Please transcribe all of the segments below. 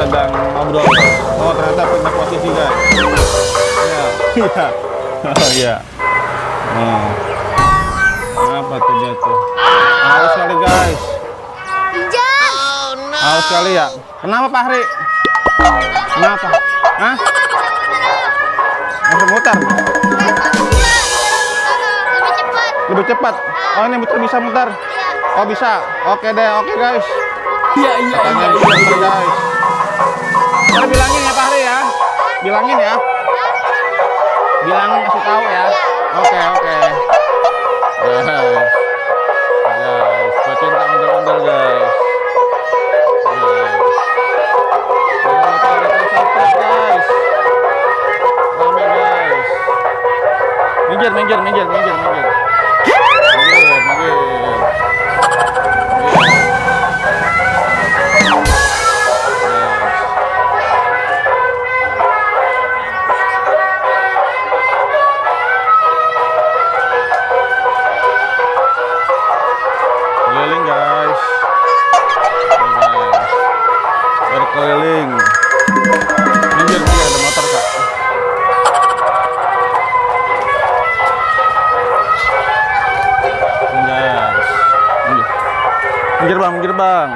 Sedang ngobrol. Oh, ternyata pindah posisi, guys. Iya. Oh iya. Oh. Apa tuh dia tuh? Haus kali, guys. Haus kali ya. Kenapa, Pak Hari? Kenapa? Hah? Masih muter? Lebih cepat. Oh, ini muter bisa muter. Oh, bisa. Oke deh, oke, guys. Iya, guys. Kita bilangin ya Pak Hari ya. Bilangin ya. Bilangin, kasih tahu ya. Oke. Guys, pecinta ondel-ondel guys. Jangan lupa like, subscribe guys. Rame guys. Minggir. Keliling guys. Berkeliling. Minggir ada motor kak. Guys. Minggir bang.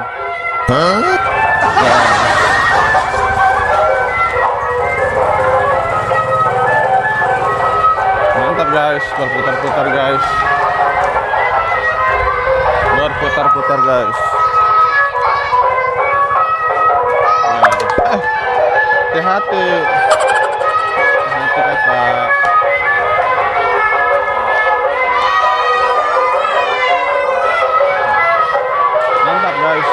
Mantap guys, berputar-putar guys. Berputar-putar guys. Hati-hati. Hati kakak. Mantap guys.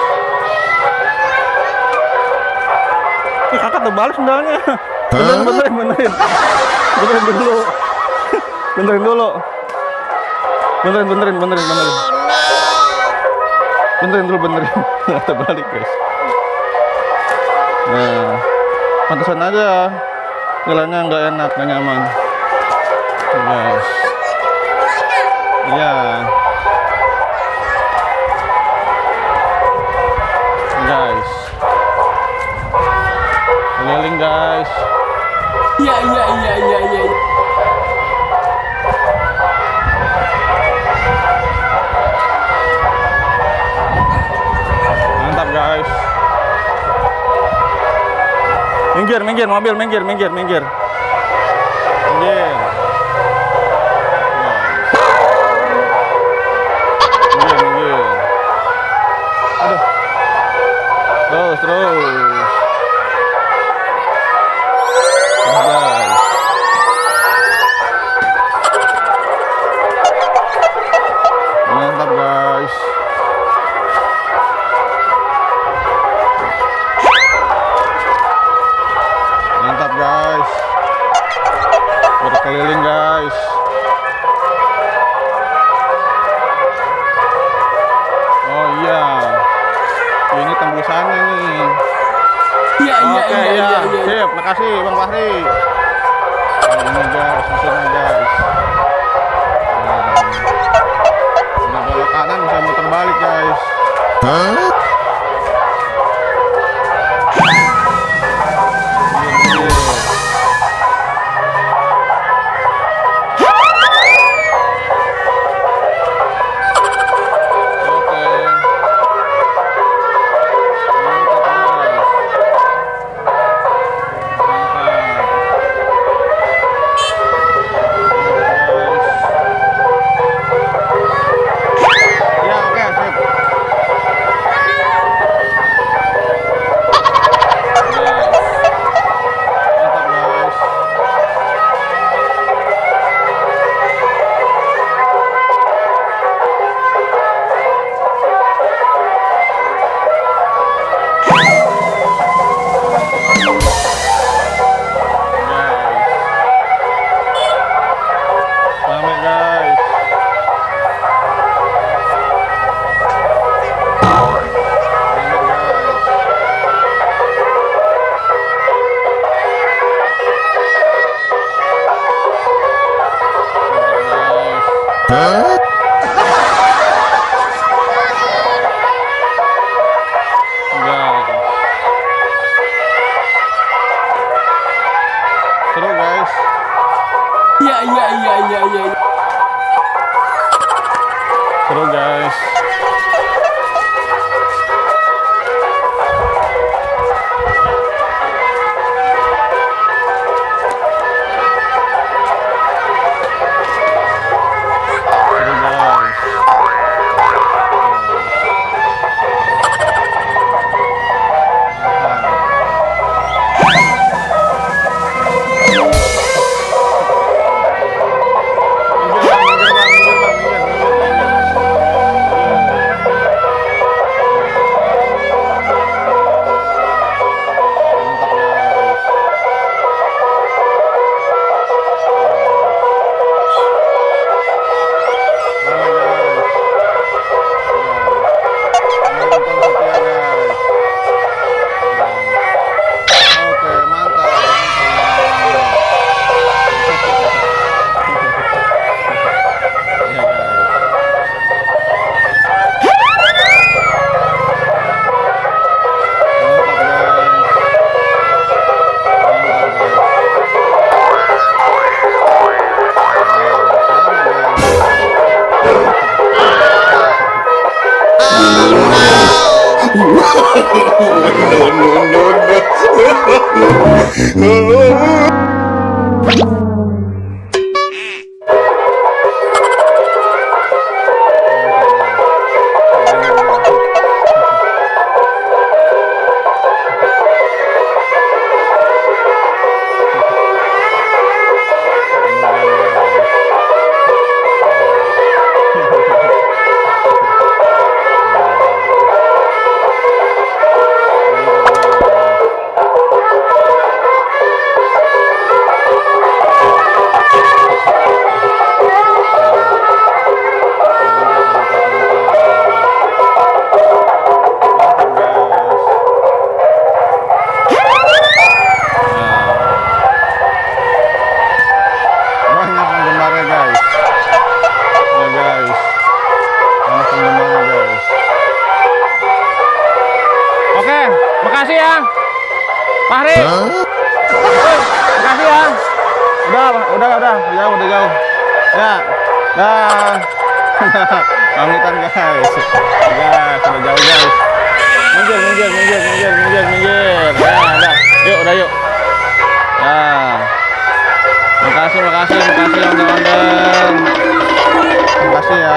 Kakak terbalik sendalnya. Benerin. Benerin dulu. Benerin. Benerin. Terbalik guys. Nah, pantesan aja jalannya nggak enak, nggak nyaman guys. Iya guys, keliling guys. Iya. Mantap guys. Minggir, mobil minggir. Minggir. Aduh. Terus. Guys. Mantap guys. Berkeliling guys. Oh iya, ini tembusannya nih. Iya. Sip, makasih Bang Fahri. Ini guys, mesinnya guys. Nah, belok kanan bisa muter balik guys. Guys. Seru guys. Iya, iya, iya, iya, iya. Seru guys. Seru guys. Makasih ya, Fahri. Makasih ya. Udah jauh. Ya, dah. Pamitan guys. Sudah jauh guys. Minggir. Ya, udah yuk. Nah, makasih Ondel-Ondel. Makasih ya.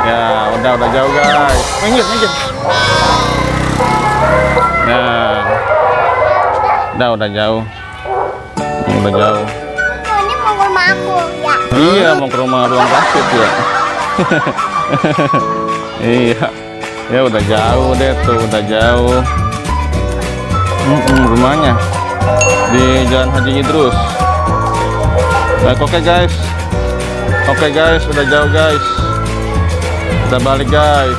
Ya, udah jauh guys. Minggir. Nah, udah jauh. Udah jauh. Ini mau ke rumah aku ya. Iya, mau ke rumah ruang rakit ya. Iya. Ya udah jauh deh tuh, udah jauh. Rumahnya di Jalan Haji Idrus. Baik, oke guys. Udah jauh guys. Udah balik guys.